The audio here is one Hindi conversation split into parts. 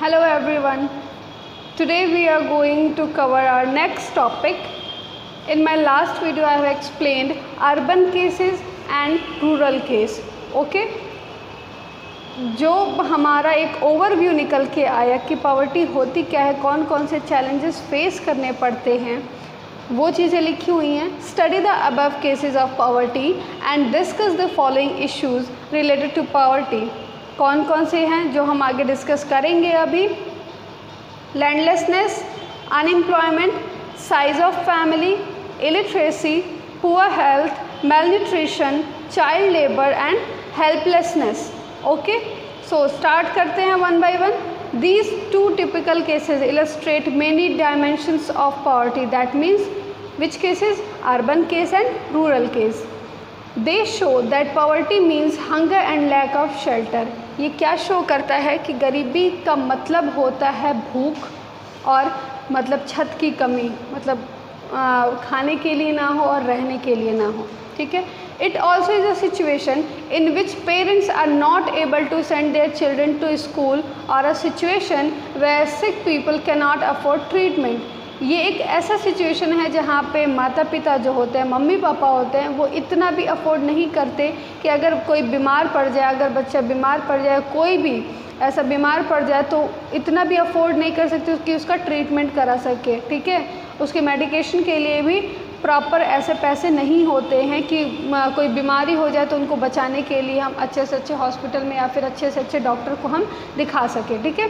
Hello everyone. Today we are going to cover our next topic. In my last video I have explained urban cases and rural case. Okay? जो हमारा एक ओवरव्यू निकल के आया कि पॉवर्टी होती क्या है, कौन कौन से चैलेंजेस फेस करने पड़ते हैं, वो चीज़ें लिखी हुई हैं. Study the above cases of poverty and discuss the following issues related to poverty. कौन कौन से हैं जो हम आगे डिस्कस करेंगे अभी. Landlessness, unemployment, size of family, illiteracy, poor health, malnutrition, child labour and helplessness. Okay, so start करते हैं one by one. These two typical cases illustrate many dimensions of poverty. That means which cases? Urban case and rural case. They show that poverty means hunger and lack of shelter. ये क्या शो करता है कि गरीबी का मतलब होता है भूख और मतलब छत की कमी, मतलब खाने के लिए ना हो और रहने के लिए ना हो. ठीक है. It also is a situation in which parents are not able to send their children to school or a situation where sick people cannot afford treatment. ये एक ऐसा सिचुएशन है जहाँ पे माता पिता जो होते हैं, मम्मी पापा होते हैं, वो इतना भी अफोर्ड नहीं करते कि अगर कोई बीमार पड़ जाए, अगर बच्चा बीमार पड़ जाए, कोई भी ऐसा बीमार पड़ जाए तो इतना भी अफोर्ड नहीं कर सकते कि उसका ट्रीटमेंट करा सके. ठीक है. उसके मेडिकेशन के लिए भी प्रॉपर ऐसे पैसे नहीं होते हैं कि कोई बीमारी हो जाए तो उनको बचाने के लिए हम अच्छे से अच्छे हॉस्पिटल में या फिर अच्छे से अच्छे डॉक्टर को हम दिखा सकें. ठीक है.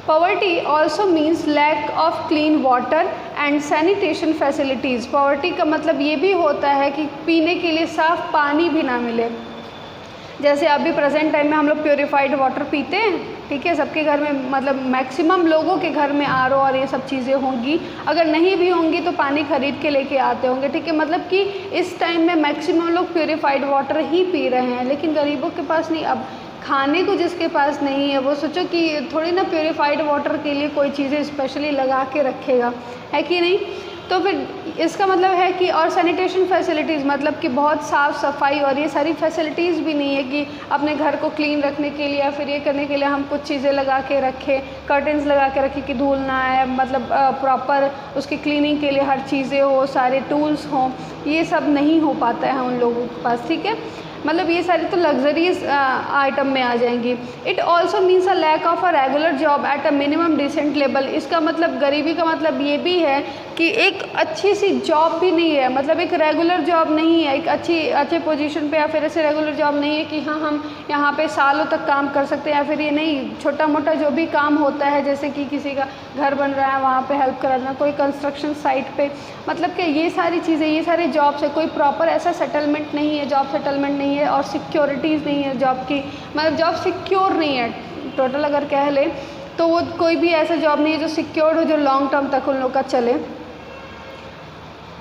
Poverty also means lack of clean water and sanitation facilities. Poverty का मतलब ये भी होता है कि पीने के लिए साफ़ पानी भी ना मिले. जैसे अभी प्रेजेंट टाइम में हम लोग प्योरीफाइड वाटर पीते हैं. ठीक है. सबके घर में मतलब मैक्सिमम लोगों के घर में आरओ और ये सब चीज़ें होंगी. अगर नहीं भी होंगी तो पानी खरीद के लेके आते होंगे. ठीक है. मतलब कि इस टाइम में मैक्सिमम लोग प्योरीफाइड वाटर ही पी रहे हैं, लेकिन गरीबों के पास नहीं. अब खाने को जिसके पास नहीं है वो सोचो कि थोड़ी ना प्योरीफाइड वाटर के लिए कोई चीज़ें स्पेशली लगा के रखेगा, है कि नहीं. तो फिर इसका मतलब है कि और सैनिटेशन फैसिलिटीज़ मतलब कि बहुत साफ़ सफाई और ये सारी फैसिलिटीज़ भी नहीं है कि अपने घर को क्लीन रखने के लिए या फिर ये करने के लिए हम कुछ चीज़ें लगा के रखें, कर्टन्स लगा के रखें कि धूल ना आए, मतलब प्रॉपर उसकी क्लीनिंग के लिए हर चीज़ें हो, सारे टूल्स हों. ये सब नहीं हो पाता है उन लोगों के पास. ठीक है. मतलब ये सारी तो लग्जरीज आइटम में आ जाएंगी. It also means a lack of a regular job at a minimum decent level. इसका मतलब गरीबी का मतलब ये भी है कि एक अच्छी सी जॉब भी नहीं है, मतलब एक रेगुलर जॉब नहीं है, एक अच्छे पोजीशन पे या फिर ऐसे रेगुलर जॉब नहीं है कि हाँ हम यहाँ पे सालों तक काम कर सकते हैं. या फिर ये नहीं, छोटा मोटा जो भी काम होता है जैसे कि किसी का घर बन रहा है वहाँ पे हेल्प कराना, कोई कंस्ट्रक्शन साइट पे, मतलब कि ये सारी चीज़ें, ये सारे जॉब्स है. कोई प्रॉपर ऐसा सेटलमेंट नहीं है, जॉब सेटलमेंट नहीं है और सिक्योरिटीज़ नहीं है जॉब की, मतलब जॉब सिक्योर नहीं है टोटल अगर कह ले तो वो कोई भी ऐसा जॉब नहीं है जो सिक्योर हो, जो लॉन्ग टर्म तक उन लोग का चले.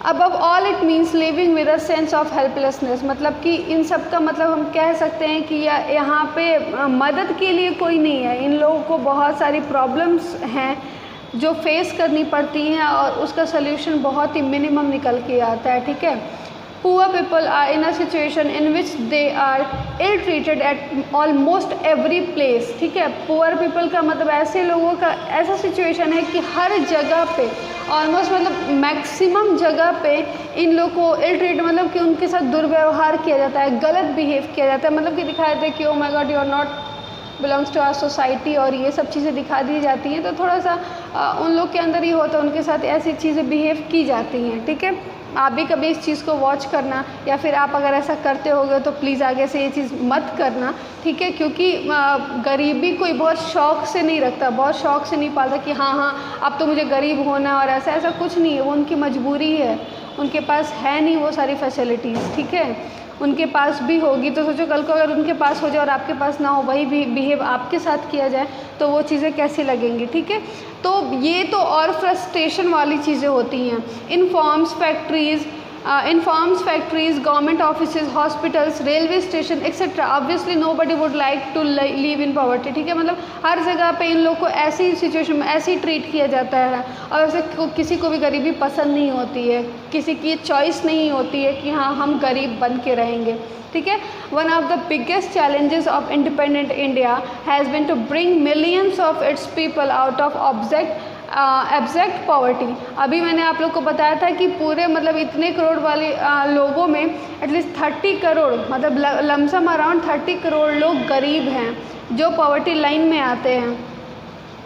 Above all it means living with a sense of helplessness. मतलब कि इन सब का मतलब हम कह सकते हैं कि यहाँ पे मदद के लिए कोई नहीं है. इन लोगों को बहुत सारी प्रॉब्लम्स हैं जो फेस करनी पड़ती हैं और उसका सल्यूशन बहुत ही मिनिमम निकल के आता है. ठीक है. Poor people are in a situation in which they are ill treated at almost every place. ठीक है. पुअर पीपल का मतलब ऐसे लोगों का ऐसा सिचुएशन है कि हर जगह पे ऑलमोस्ट मतलब मैक्सिमम जगह पे इन लोग को इल ट्रीट मतलब कि उनके साथ दुर्व्यवहार किया जाता है, गलत बिहेव किया जाता है, मतलब कि दिखाया जाता है कि oh my god you are not belongs to our society और ये सब चीज़ें दिखा दी जाती हैं. तो थोड़ा सा उन लोग के अंदर ही होता है, उनके साथ ऐसी चीज़ें बिहेव की जाती हैं. ठीक है. आप भी कभी इस चीज़ को वॉच करना या फिर आप अगर ऐसा करते होगे तो प्लीज़ आगे से ये चीज़ मत करना. ठीक है. क्योंकि गरीबी कोई बहुत शौक़ से नहीं रखता, बहुत शौक़ से नहीं पालता कि हाँ अब तो मुझे गरीब होना और ऐसा कुछ नहीं है. वो उनकी मजबूरी है, उनके पास है नहीं वो सारी फैसिलिटीज़. ठीक है. उनके पास भी होगी तो सोचो कल को अगर उनके पास हो जाए और आपके पास ना हो, वही भी बिहेव आपके साथ किया जाए तो वो चीज़ें कैसी लगेंगी. ठीक है. तो ये तो और फ्रस्ट्रेशन वाली चीज़ें होती हैं. In farms factories in farms, factories, government offices, hospitals, railway station etc. obviously nobody would like to live in poverty, ठीक है। मतलब हर जगह पे इन लोग को ऐसी सिचुएशन में ऐसे ही ट्रीट किया जाता है और ऐसे किसी को भी गरीबी पसंद नहीं होती है, किसी की चॉइस नहीं होती है कि हाँ हम गरीब बन के रहेंगे, ठीक है। One of the biggest challenges of independent India has been to bring millions of its people out of abject poverty. अभी मैंने आप लोग को बताया था कि पूरे मतलब इतने करोड़ वाले लोगों में एटलीस्ट 30 करोड़ मतलब लमसम अराउंड 30 करोड़ लोग गरीब हैं जो पॉवर्टी लाइन में आते हैं।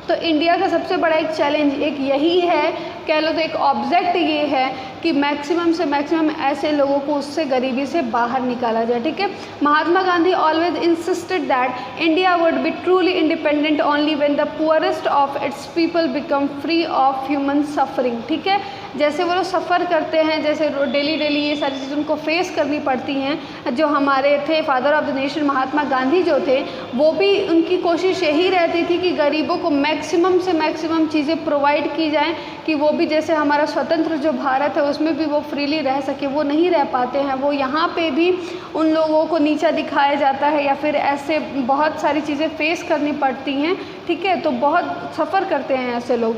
तो इंडिया का सबसे बड़ा एक चैलेंज एक यही है, कह लो तो एक ऑब्जेक्ट ये है कि मैक्सिमम से मैक्सिमम ऐसे लोगों को उससे गरीबी से बाहर निकाला जाए, ठीक है। Mahatma Gandhi always insisted that India would be truly independent only when the poorest of its people become free of human suffering, ठीक है। जैसे वो लोग सफ़र करते हैं, जैसे डेली ये सारी चीज़ें उनको फेस करनी पड़ती हैं। जो हमारे थे father of the nation Mahatma Gandhi जो थे, वो भी उनकी कोशिश यही रहती थी कि गरीबों को मैक्सिमम से मैक्सिमम चीज़ें प्रोवाइड की जाएँ कि वो भी जैसे हमारा स्वतंत्र जो भारत है उसमें भी वो फ्रीली रह सके। वो नहीं रह पाते हैं, वो यहाँ पे भी उन लोगों को नीचा दिखाया जाता है या फिर ऐसे बहुत सारी चीज़ें फेस करनी पड़ती हैं, ठीक है। तो बहुत सफ़र करते हैं ऐसे लोग।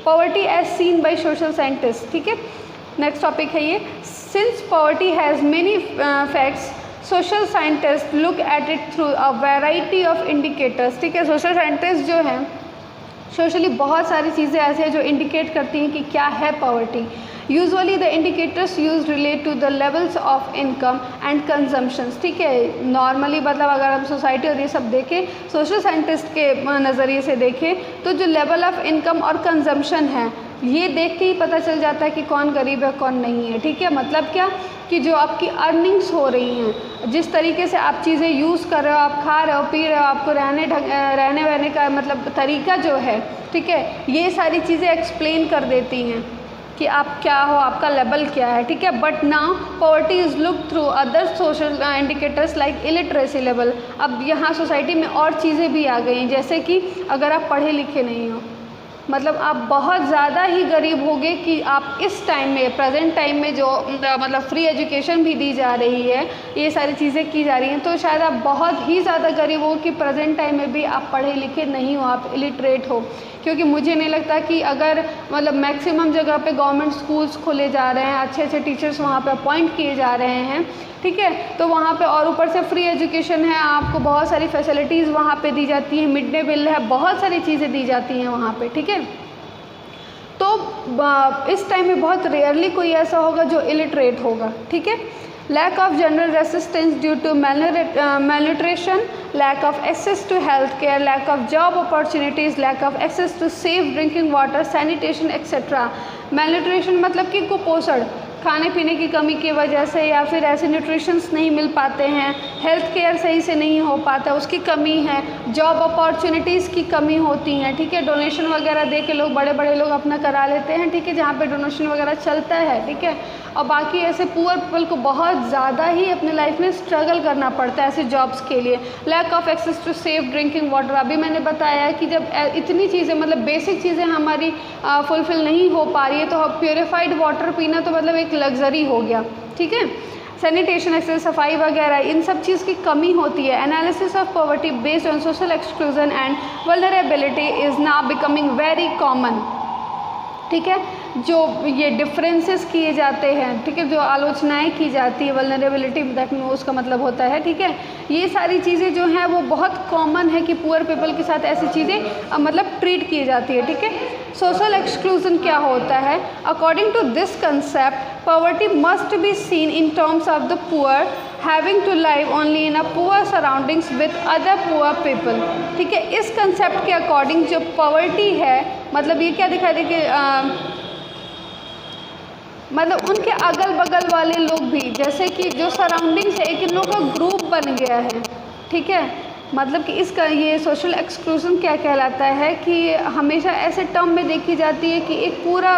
Poverty as seen by social scientist, ठीक है। नेक्स्ट टॉपिक है ये, since poverty has many facts social scientist look at it through a variety of indicators, ठीक है। सोशल साइंटिस्ट जो हैं सोशली बहुत सारी चीज़ें ऐसी हैं जो इंडिकेट करती हैं कि क्या है poverty. Usually the indicators use relate to the levels of income and consumptions, ठीक है। नॉर्मली मतलब अगर हम सोसाइटी और ये सब देखें, सोशल साइंटिस्ट के नज़रिए से देखें तो जो लेवल ऑफ इनकम और कंजम्पशन है ये देख के ही पता चल जाता है कि कौन गरीब है कौन नहीं है, ठीक है। मतलब क्या कि जो आपकी अर्निंग्स हो रही हैं, जिस तरीके से आप चीज़ें यूज़ कर रहे हो, आप खा रहे हो पी रहे हो, आपको रहने वहने का मतलब तरीका जो है, ठीक है, ये सारी चीज़ें एक्सप्लेन कर देती हैं कि आप क्या हो, आपका लेवल क्या है, ठीक है। But now poverty is look through other social indicators like illiteracy level. अब यहाँ सोसाइटी में और चीज़ें भी आ गई हैं, जैसे कि अगर आप पढ़े लिखे नहीं हो, मतलब आप बहुत ज़्यादा ही गरीब होगे कि आप इस टाइम में प्रेजेंट टाइम में जो मतलब फ्री एजुकेशन भी दी जा रही है, ये सारी चीज़ें की जा रही हैं, तो शायद आप बहुत ही ज़्यादा गरीब हो कि प्रेजेंट टाइम में भी आप पढ़े लिखे नहीं हो, आप इलिटरेट हो। क्योंकि मुझे नहीं लगता कि अगर मतलब मैक्सिमम जगह पे गवर्नमेंट स्कूल्स खोले जा रहे हैं, अच्छे अच्छे टीचर्स वहाँ पे अपॉइंट किए जा रहे हैं, ठीक है, तो वहाँ पे और ऊपर से फ्री एजुकेशन है, आपको बहुत सारी फैसिलिटीज़ वहाँ पे दी जाती हैं, मिड डे मील है, बहुत सारी चीज़ें दी जाती हैं वहाँ पे, ठीक है। तो इस टाइम में बहुत रेयरली कोई ऐसा होगा जो इलिटरेट होगा, ठीक है। lack of general resistance due to malnutrition, lack of access to health care, lack of job opportunities, lack of access to safe drinking water, sanitation etc. malnutrition मतलब कि कुपोषण, खाने पीने की कमी की वजह से या फिर ऐसे न्यूट्रिशंस नहीं मिल पाते हैं, हेल्थ केयर सही से नहीं हो पाता, उसकी कमी है, जॉब अपॉर्चुनिटीज़ की कमी होती हैं, ठीक है। डोनेशन वगैरह दे के लोग बड़े बड़े लोग अपना करा लेते हैं, ठीक है, जहाँ पे डोनेशन वगैरह चलता है, ठीक है। और बाकी ऐसे पुअर पीपल को बहुत ज़्यादा ही अपने लाइफ में स्ट्रगल करना पड़ता है ऐसे जॉब्स के लिए। Lack of access to safe drinking water, अभी मैंने बताया कि जब इतनी चीज़ें मतलब बेसिक चीज़ें हमारी फुलफ़िल नहीं हो पा रही है तो प्योरीफाइड वाटर पीना तो मतलब एक लग्जरी हो गया, ठीक है। सैनिटेशन एक्सेस, सफाई वगैरह, इन सब चीज़ की कमी होती है। Analysis of poverty based on social exclusion and vulnerability is now becoming very common, ठीक है। जो ये डिफरेंसेस किए जाते हैं, ठीक है, जो आलोचनाएं की जाती है, वल्नरेबिलिटी दैट में उसका मतलब होता है, ठीक है, ये सारी चीज़ें जो हैं वो बहुत कॉमन है कि पुअर पीपल के साथ ऐसी चीज़ें मतलब ट्रीट की जाती है, ठीक है। सोशल एक्सक्लूजन क्या होता है? According to this concept poverty must be seen in terms of the poor having to live only in a poor surroundings with other poor people, ठीक है। इस कंसेप्ट के अकॉर्डिंग जो पॉवर्टी है मतलब ये क्या दिखाई दे कि मतलब उनके अगल बगल वाले लोग भी, जैसे कि जो सराउंडिंग्स है, एक इन लोगों का ग्रुप बन गया है, ठीक है। मतलब कि इसका ये सोशल एक्सक्लूजन क्या कहलाता है कि हमेशा ऐसे टर्म में देखी जाती है कि एक पूरा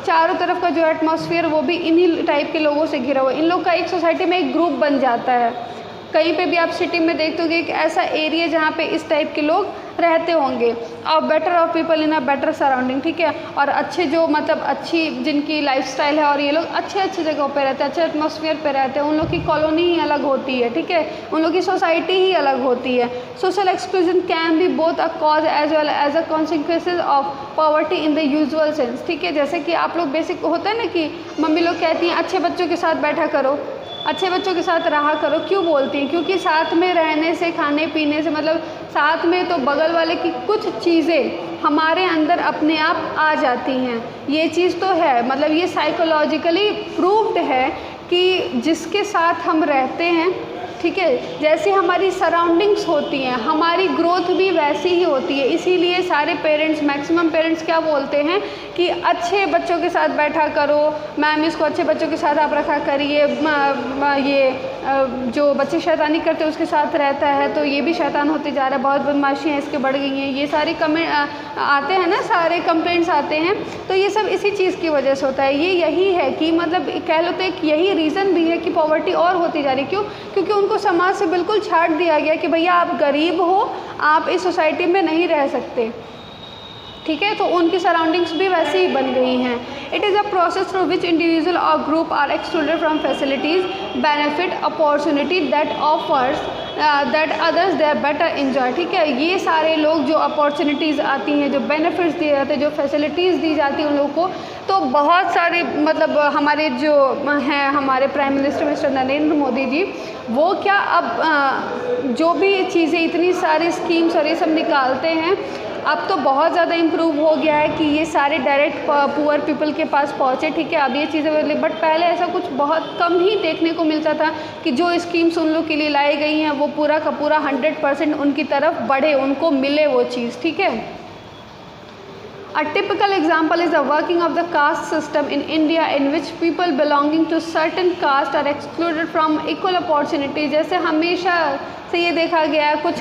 चारों तरफ का जो एटमॉस्फेयर वो भी इन्हीं टाइप के लोगों से घिरा हुआ है, इन लोग का एक सोसाइटी में एक ग्रुप बन जाता है, कहीं पे भी आप सिटी में देखते होंगे एक ऐसा एरिया जहाँ पे इस टाइप के लोग रहते होंगे। और better of people in a better surrounding, ठीक है, और अच्छे जो मतलब अच्छी जिनकी लाइफस्टाइल है और ये लोग अच्छे अच्छे जगहों पे रहते हैं, अच्छे एटमॉस्फेयर पे रहते हैं, उन लोग की कॉलोनी ही अलग होती है, ठीक है, उन लोग की सोसाइटी ही अलग होती है। Social exclusion can be both a cause as well as a consequences of poverty in the usual sense, ठीक है। जैसे कि आप लोग बेसिक होता है ना कि मम्मी लोग कहती हैं अच्छे बच्चों के साथ बैठा करो, अच्छे बच्चों के साथ रहा करो, क्यों बोलती हैं? क्योंकि साथ में रहने से, खाने पीने से, मतलब साथ में तो बगल वाले की कुछ चीज़ें हमारे अंदर अपने आप आ जाती हैं। ये चीज़ तो है, मतलब ये साइकोलॉजिकली प्रूव्ड है कि जिसके साथ हम रहते हैं, ठीक है, जैसी हमारी सराउंडिंग्स होती हैं हमारी ग्रोथ भी वैसी ही होती है। इसीलिए सारे पेरेंट्स, मैक्सिमम पेरेंट्स क्या बोलते हैं कि अच्छे बच्चों के साथ बैठा करो, मैम इसको अच्छे बच्चों के साथ आप रखा करिए, ये जो बच्चे शैतानी करते हैं उसके साथ रहता है तो ये भी शैतान होते जा रहा है, बहुत बदमाशियाँ इसके बढ़ गई हैं, ये सारे कमेंट आते हैं ना, सारे कंप्लेंट्स आते हैं। तो ये सब इसी चीज़ की वजह से होता है। ये यही है कि मतलब कह लो तो एक यही रीज़न भी है कि पॉवर्टी और होती जा रही है। क्यों? क्योंकि उनको समाज से बिल्कुल छाट दिया गया कि भैया आप गरीब हो, आप इस सोसाइटी में नहीं रह सकते, ठीक है, तो उनकी सराउंडिंग्स भी वैसे ही बन गई हैं। It is a process through which individual और group are excluded from facilities, benefit, opportunity that offers that others they are better enjoy, ठीक है। ये सारे लोग जो अपॉर्चुनिटीज़ आती हैं, जो बेनिफिट्स दिए जाते हैं, जो फैसिलिटीज़ दी जाती हैं उन लोगों को, तो बहुत सारे मतलब हमारे जो हैं हमारे prime minister mister Narendra Modi ji, वो क्या अब जो भी चीज़ें इतनी सारी स्कीम्स और ये सब निकालते हैं, अब तो बहुत ज़्यादा इम्प्रूव हो गया है कि ये सारे डायरेक्ट पुअर पीपल के पास पहुँचे, ठीक है, अब ये चीज़ें अवेलेबल। बट पहले ऐसा कुछ बहुत कम ही देखने को मिलता था कि जो स्कीम्स उन लोग के लिए लाई गई हैं वो पूरा का पूरा 100% उनकी तरफ बढ़े, उनको मिले वो चीज़, ठीक है। A typical example is the working of the caste system in India in which people belonging to certain caste are excluded from equal opportunities। जैसे हमेशा से ये देखा गया है कुछ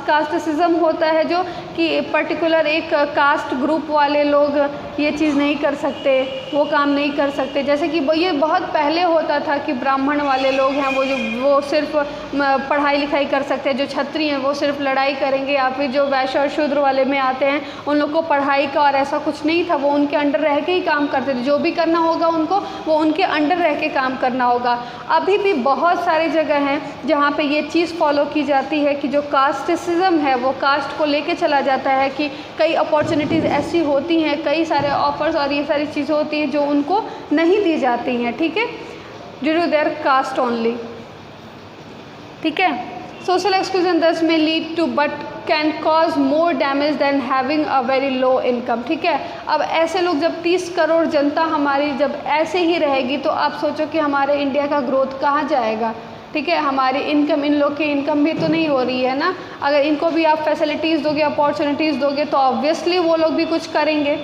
कास्टिज्म होता है जो कि पर्टिकुलर एक कास्ट ग्रुप वाले लोग ये चीज़ नहीं कर सकते, वो काम नहीं कर सकते। जैसे कि ये बहुत पहले होता था कि ब्राह्मण वाले लोग हैं वो सिर्फ पढ़ाई लिखाई कर सकते हैं, जो क्षत्रिय हैं वो सिर्फ लड़ाई करेंगे, या फिर जो वैश्य और शूद्र वाले में आते हैं उन लोग को पढ़ाई का और ऐसा कुछ नहीं था, वो उनके अंडर रह के ही काम करते थे। जो भी करना होगा उनको वो उनके अंडर रह के काम करना होगा। अभी भी बहुत सारी जगह हैं जहाँ पे ये चीज़ फॉलो की जाती है कि जो कास्टिज्म है वो कास्ट को लेके चला जाता है कि कई अपॉर्चुनिटीज़ ऐसी होती हैं, कई सारे ऑफर्स और ये सारी चीज़ें होती हैं जो उनको नहीं दी जाती हैं, ठीक है, due to their caste only, ठीक है। Social exclusion thus may lead to but can cause more damage than having a very low income, ठीक है। अब ऐसे लोग जब 30 करोड़ जनता हमारी जब ऐसे ही रहेगी तो आप सोचो कि हमारे इंडिया का ग्रोथ कहाँ जाएगा, ठीक है। हमारी इनकम, इन लोग की इनकम भी तो नहीं हो रही है ना। अगर इनको भी आप फैसिलिटीज़ दोगे, अपॉर्चुनिटीज़ दोगे तो ऑब्वियसली वो लोग भी कुछ करेंगे,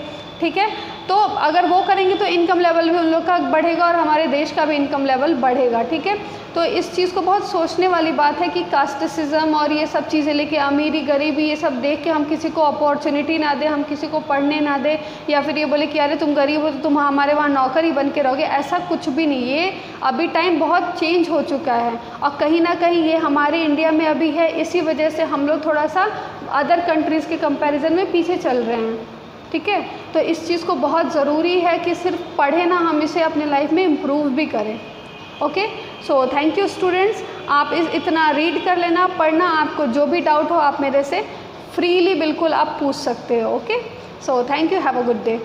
ठीक है। तो अगर वो करेंगे तो इनकम लेवल भी उन लोग का बढ़ेगा और हमारे देश का भी इनकम लेवल बढ़ेगा, ठीक है। तो इस चीज़ को बहुत सोचने वाली बात है कि कास्टिज्म और ये सब चीज़ें लेके अमीरी गरीबी ये सब देख के हम किसी को अपॉर्चुनिटी ना दें, हम किसी को पढ़ने ना दें, या फिर ये बोले कि अरे तुम गरीब हो तो तुम हमारे वहाँ नौकर ही बन के रहोगे, ऐसा कुछ भी नहीं। ये अभी टाइम बहुत चेंज हो चुका है और कहीं ना कहीं ये हमारे इंडिया में अभी है, इसी वजह से हम लोग थोड़ा सा अदर कंट्रीज़ के कंपैरिजन में पीछे चल रहे हैं, ठीक है। तो इस चीज़ को बहुत ज़रूरी है कि सिर्फ पढ़े ना, हम इसे अपने लाइफ में इम्प्रूव भी करें। Okay, so thank you students. आप इतना रीड कर लेना, पढ़ना, आपको जो भी डाउट हो आप मेरे से फ्रीली बिल्कुल आप पूछ सकते हो। Okay, so thank you, have a good day.